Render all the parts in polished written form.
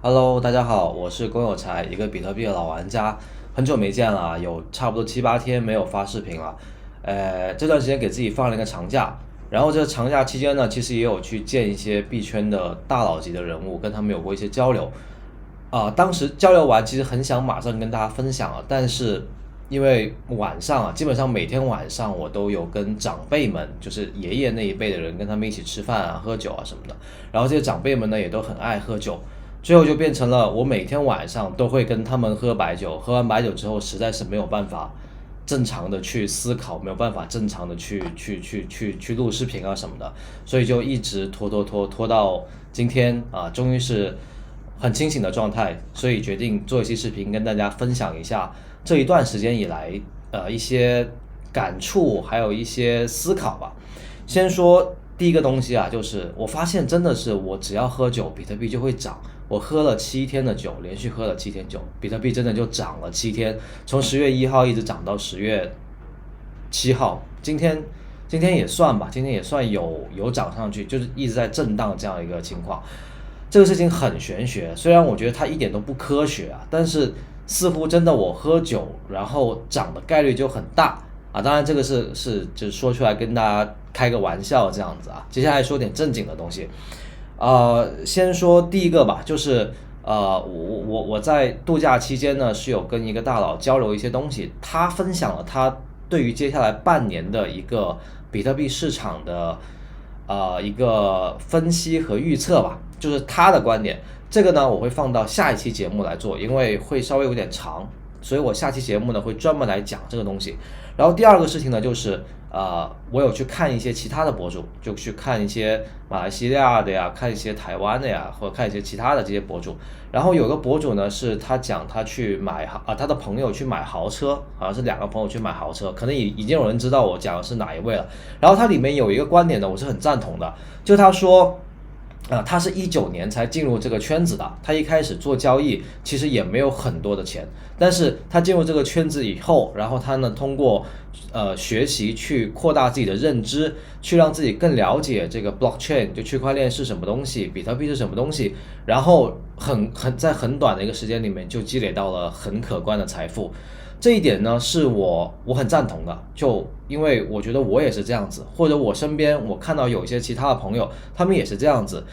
Hello，大家好，我是龚有才，一个比特币的老玩家，很久没见了，有差不多7、8天没有发视频了。这段时间给自己放了一个长假，然后这个长假期间呢，其实也有去见一些币圈的大佬级的人物，跟他们有过一些交流。当时交流完，其实很想马上跟大家分享啊，但是因为晚上啊，基本上每天晚上我都有跟长辈们，就是爷爷那一辈的人，跟他们一起吃饭啊、喝酒啊什么的。然后这些长辈们呢，也都很爱喝酒。最后就变成了我每天晚上都会跟他们喝白酒，喝完白酒之后实在是没有办法正常的去思考，没有办法正常的去录视频啊什么的，所以就一直拖到今天啊，终于是很清醒的状态，所以决定做一期视频跟大家分享一下这一段时间以来一些感触，还有一些思考吧。先说第一个东西啊，就是我发现真的是我只要喝酒，比特币就会涨。我喝了7天的酒，连续喝了7天酒，比特币真的就涨了7天，从10月1号一直涨到10月7号。今天也算吧，今天也算有涨上去，就是一直在震荡这样一个情况。这个事情很玄学，虽然我觉得它一点都不科学啊，但是似乎真的我喝酒然后涨的概率就很大啊。当然这个是就是说出来跟大家开个玩笑这样子啊。接下来说点正经的东西。先说第一个吧，就是我在度假期间呢是有跟一个大佬交流一些东西，他分享了他对于接下来半年的一个比特币市场的一个分析和预测吧，就是他的观点。这个呢我会放到下一期节目来做，因为会稍微有点长，所以我下期节目呢会专门来讲这个东西。然后第二个事情呢就是我有去看一些其他的博主，就去看一些马来西亚的呀，看一些台湾的呀，或者看一些其他的这些博主。然后有个博主呢是他讲他去买他的朋友去买豪车，好像是2个朋友去买豪车，可能已经有人知道我讲的是哪一位了。然后他里面有一个观点呢我是很赞同的，就他说他是19年才进入这个圈子的，他一开始做交易其实也没有很多的钱，但是他进入这个圈子以后，然后他呢通过学习去扩大自己的认知，去让自己更了解这个 blockchain 就区块链是什么东西，比特币是什么东西，然后在很短的一个时间里面就积累到了很可观的财富。这一点呢是我很赞同的，就因为我觉得我也是这样子，或者我身边我看到有一些其他的朋友他们也是这样子。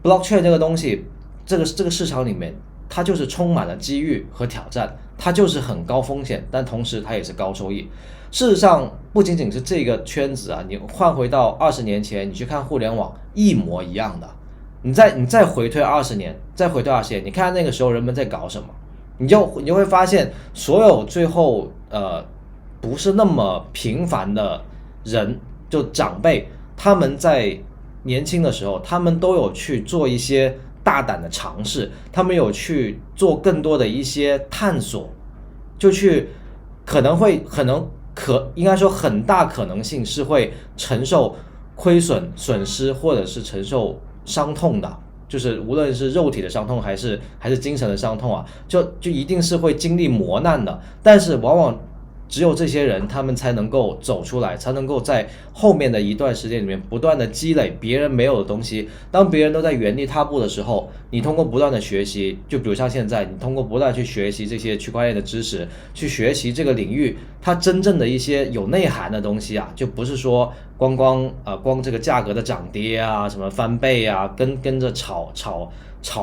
blockchain 这个东西，这个市场里面它就是充满了机遇和挑战，它就是很高风险，但同时它也是高收益。事实上不仅仅是这个圈子啊，你换回到20年前，你去看互联网一模一样的。你再回退20年，你看那个时候人们在搞什么，你就会发现，所有最后不是那么平凡的人，就长辈，他们在年轻的时候，他们都有去做一些大胆的尝试，他们有去做更多的一些探索，就去应该说很大可能性是会承受损失，或者是承受伤痛的。就是无论是肉体的伤痛还是精神的伤痛啊，就一定是会经历磨难的。但是往往只有这些人，他们才能够走出来，才能够在后面的一段时间里面不断的积累别人没有的东西。当别人都在原地踏步的时候，你通过不断的学习，就比如像现在，你通过不断去学习这些区块链的知识，去学习这个领域它真正的一些有内涵的东西啊，就不是说光这个价格的涨跌啊，什么翻倍啊，跟着炒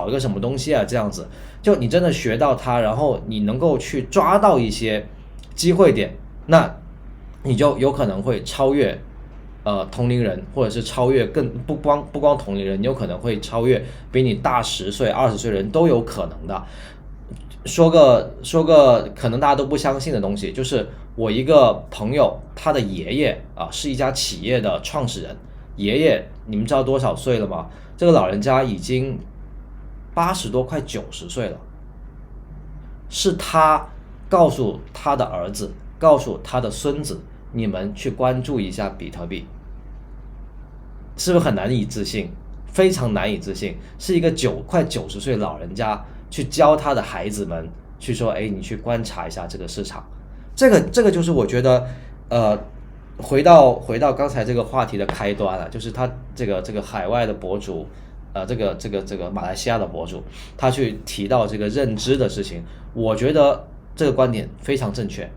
一个什么东西啊，这样子，就你真的学到它，然后你能够去抓到一些机会点，那你就有可能会超越同龄人，或者是超越不光同龄人，你有可能会超越比你大10岁、20岁人都有可能的。说个可能大家都不相信的东西，就是我一个朋友，他的爷爷是一家企业的创始人。爷爷你们知道多少岁了吗？这个老人家已经80多快90岁了，是他告诉他的儿子，告诉他的孙子，你们去关注一下比特币。是不是很难以置信？非常难以置信，是一个快90岁老人家去教他的孩子们去说，你去观察一下这个市场。这个就是我觉得回到刚才这个话题的开端了，就是他这个海外的博主这个马来西亚的博主，他去提到这个认知的事情，我觉得这个观点非常正确。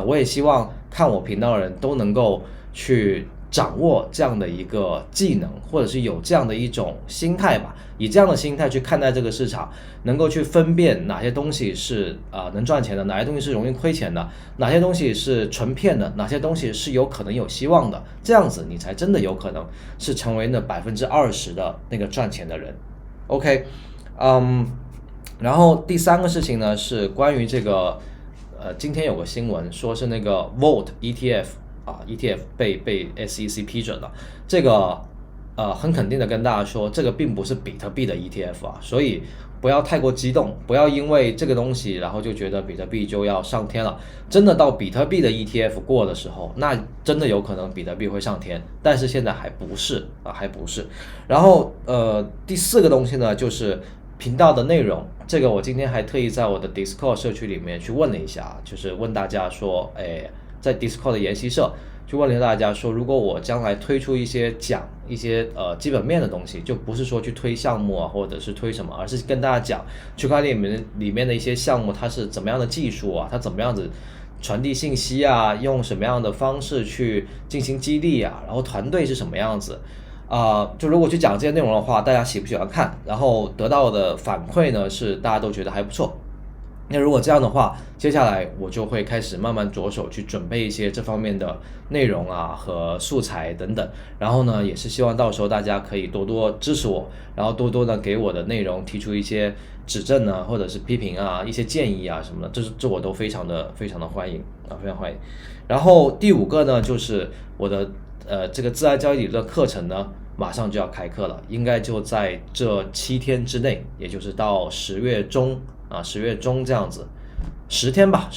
我也希望看我频道的人都能够去掌握这样的一个技能，或者是有这样的一种心态吧，以这样的心态去看待这个市场，能够去分辨哪些东西是能赚钱的，哪些东西是容易亏钱的，哪些东西是纯骗的，哪些东西是有可能有希望的，这样子你才真的有可能是成为那20%的那个赚钱的人。OK，然后第三个事情呢是关于这个。今天有个新闻说是那个 Volt ETF ETF 被 SEC 批准了，这个很肯定的跟大家说，这个并不是比特币的 ETF 所以不要太过激动，不要因为这个东西然后就觉得比特币就要上天了。真的到比特币的 ETF 过的时候，那真的有可能比特币会上天，但是现在还不是还不是。然后第四个东西呢就是频道的内容，这个我今天还特意在我的 Discord 社区里面去问了一下，就是问大家说，在 Discord 的研习社去问了大家说，如果我将来推出一些讲一些基本面的东西，就不是说去推项目或者是推什么，而是跟大家讲区块链里面的一些项目它是怎么样的技术它怎么样子传递信息用什么样的方式去进行激励然后团队是什么样子。就如果去讲这些内容的话，大家喜不喜欢看？然后得到的反馈呢是大家都觉得还不错。那如果这样的话，接下来我就会开始慢慢着手去准备一些这方面的内容和素材等等。然后呢，也是希望到时候大家可以多多支持我，然后多多的给我的内容提出一些指正或者是批评一些建议什么的，这我都非常的欢迎非常欢迎。然后第五个呢，就是我的这个自然交易理论课程呢，马上就要开课了，应该就在这7天之内，也就是到10月中10月中这样子，10天吧，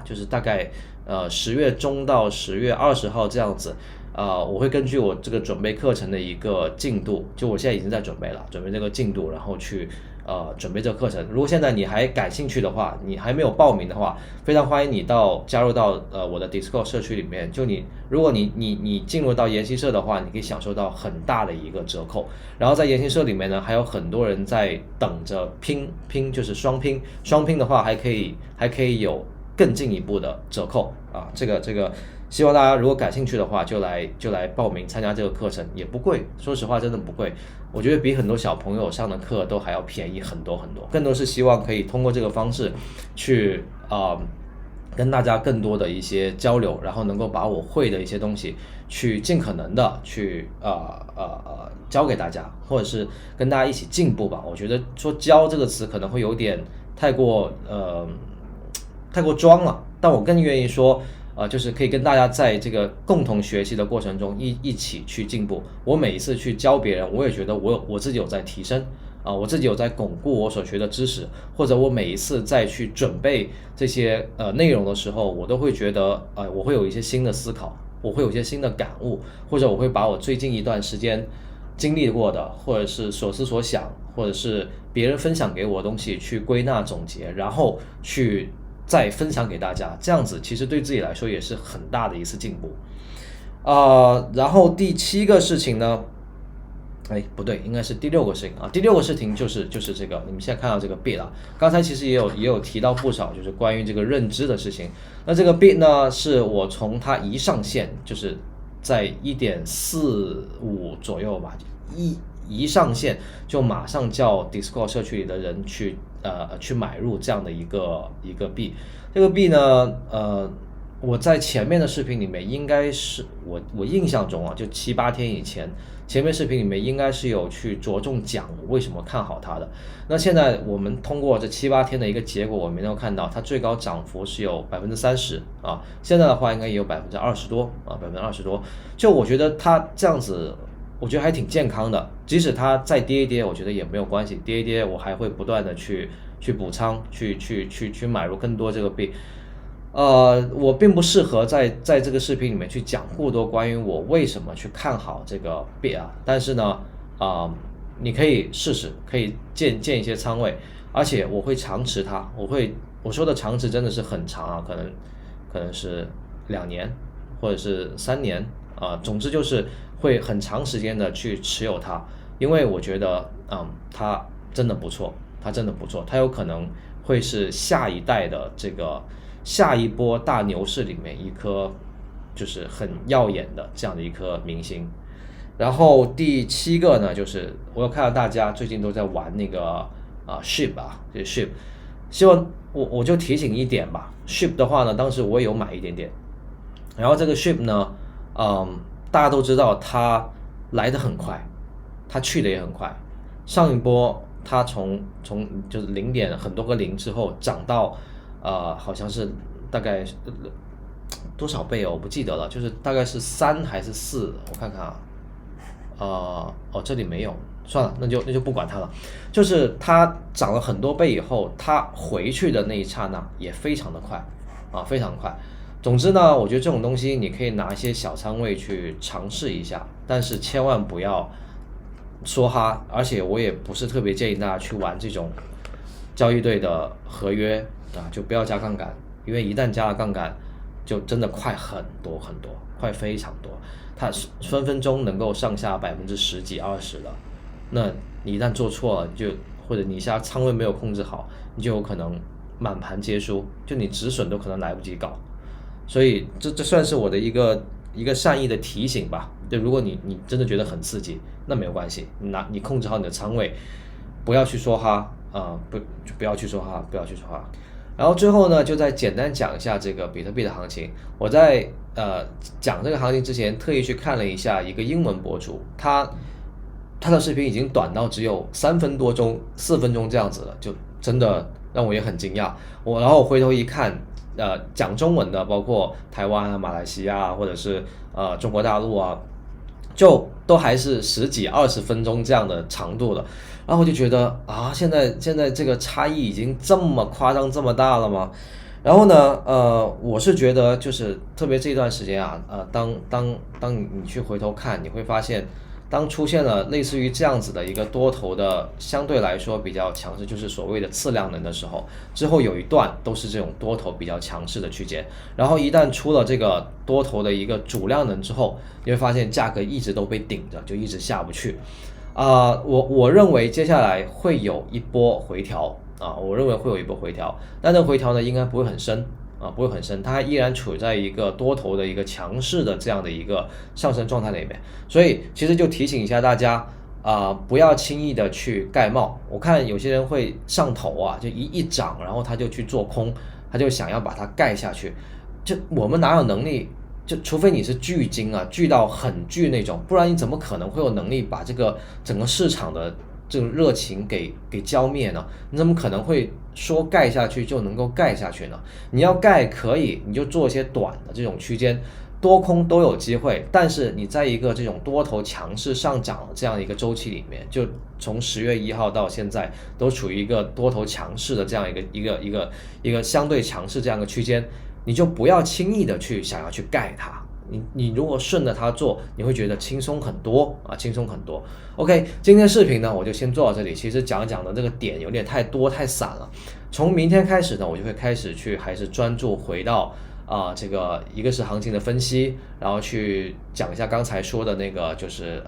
就是大概10月中到10月20号这样子。我会根据我这个准备课程的一个进度，就我现在已经在准备这个进度，然后去准备这个课程。如果现在你还感兴趣的话，你还没有报名的话，非常欢迎你加入到我的 Discord 社区里面。就如果你进入到研习社的话，你可以享受到很大的一个折扣。然后在研习社里面呢，还有很多人在等着拼，就是双拼的话还可以有更进一步的折扣这个希望大家如果感兴趣的话，就来报名参加这个课程，也不贵，说实话真的不贵，我觉得比很多小朋友上的课都还要便宜很多很多。更多是希望可以通过这个方式去跟大家更多的一些交流，然后能够把我会的一些东西去尽可能的去教给大家，或者是跟大家一起进步吧。我觉得说教这个词可能会有点太过装了，但我更愿意说就是可以跟大家在这个共同学习的过程中一起去进步。我每一次去教别人，我也觉得我自己有在提升我自己有在巩固我所学的知识，或者我每一次再去准备这些内容的时候，我都会觉得我会有一些新的思考，我会有一些新的感悟，或者我会把我最近一段时间经历过的，或者是所思所想，或者是别人分享给我的东西去归纳总结，然后去再分享给大家，这样子其实对自己来说也是很大的一次进步然后第7个事情呢，不对，应该是第6个事情第6个事情就是这个你们现在看到这个 bit 刚才其实也有提到不少，就是关于这个认知的事情。那这个 bit 呢，是我从它一上线，就是在 1.45 左右吧，一上线就马上叫 Discord 社区里的人去买入这样的一个币。这个币呢我在前面的视频里面应该是我印象中就7、8天以前前面视频里面应该是有去着重讲我为什么看好它的。那现在我们通过这7、8天的一个结果，我们能够看到它最高涨幅是有 30% 现在的话应该也有 20% 多20%多。就我觉得它这样子我觉得还挺健康的，即使它再跌一跌我觉得也没有关系，跌一跌我还会不断的去补仓，去买入更多这个币。我并不适合在这个视频里面去讲过多关于我为什么去看好这个币但是呢你可以试试，可以建一些仓位，而且我会长持它，我说的长持真的是很长可能是2年或者是3年总之就是会很长时间的去持有它。因为我觉得它真的不错，它真的不错，它有可能会是下一代的这个下一波大牛市里面一颗就是很耀眼的这样的一颗明星。然后第7个呢，就是我有看到大家最近都在玩那个SHIB 这 SHIB， 希望我就提醒一点吧，SHIB 的话呢，当时我也有买一点点，然后这个 SHIB 呢，大家都知道它来得很快，它去的也很快，上一波它从就是0点很多个零之后涨到好像是大概多少倍哦，我不记得了，就是大概是3还是4，我看看这里没有，算了，那就不管它了。就是它涨了很多倍以后，它回去的那一刹那也非常的快非常快。总之呢，我觉得这种东西你可以拿一些小仓位去尝试一下，但是千万不要梭哈，而且我也不是特别建议大家去玩这种交易对的合约就不要加杠杆，因为一旦加了杠杆，就真的快很多很多，快非常多，它分分钟能够上下10几20的，那你一旦做错了，或者你一下仓位没有控制好，你就有可能满盘皆输，就你止损都可能来不及搞，所以这算是我的一个善意的提醒吧。就如果你真的觉得很刺激，那没有关系，你控制好你的仓位，不要去梭哈不要去梭哈，不要去梭哈。然后最后呢，就再简单讲一下这个比特币的行情。我在讲这个行情之前，特意去看了一下一个英文博主，他的视频已经短到只有3分多钟、4分钟这样子了，就真的让我也很惊讶。然后我回头一看，讲中文的，包括台湾马来西亚或者是中国大陆就都还是10几20分钟这样的长度了。然后我就觉得现在这个差异已经这么夸张这么大了吗？然后呢我是觉得就是特别这段时间当你去回头看，你会发现当出现了类似于这样子的一个多头的相对来说比较强势，就是所谓的次量能的时候，之后有一段都是这种多头比较强势的区间，然后一旦出了这个多头的一个主量能之后，你会发现价格一直都被顶着，就一直下不去。我认为接下来会有一波回调但这个回调呢应该不会很深不会很深，它依然处在一个多头的一个强势的这样的一个上升状态里面，所以其实就提醒一下大家不要轻易的去盖帽。我看有些人会上头就一涨，然后他就去做空，他就想要把它盖下去，就我们哪有能力？就除非你是巨鲸巨到很巨那种，不然你怎么可能会有能力把这个整个市场的这种热情给浇灭呢？你怎么可能会说盖下去就能够盖下去呢？你要盖可以，你就做一些短的这种区间，多空都有机会，但是你在一个这种多头强势上涨的这样一个周期里面，就从10月1号到现在都处于一个多头强势的这样一个相对强势这样一个区间，你就不要轻易的去想要去盖它。你如果顺着它做，你会觉得轻松很多轻松很多。OK， 今天视频呢我就先做到这里。其实讲的这个点有点太多太散了。从明天开始呢，我就会开始去还是专注回到这个一个是行情的分析，然后去讲一下刚才说的那个就是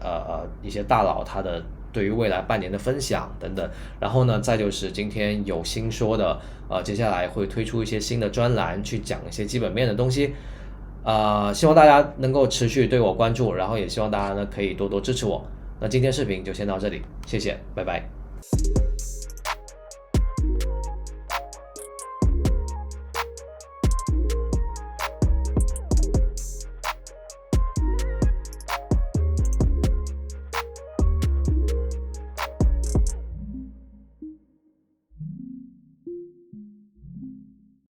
一些大佬他的对于未来半年的分享等等。然后呢，再就是今天有新说的接下来会推出一些新的专栏，去讲一些基本面的东西。希望大家能够持续对我关注，然后也希望大家呢可以多多支持我。那今天视频就先到这里，谢谢，拜拜。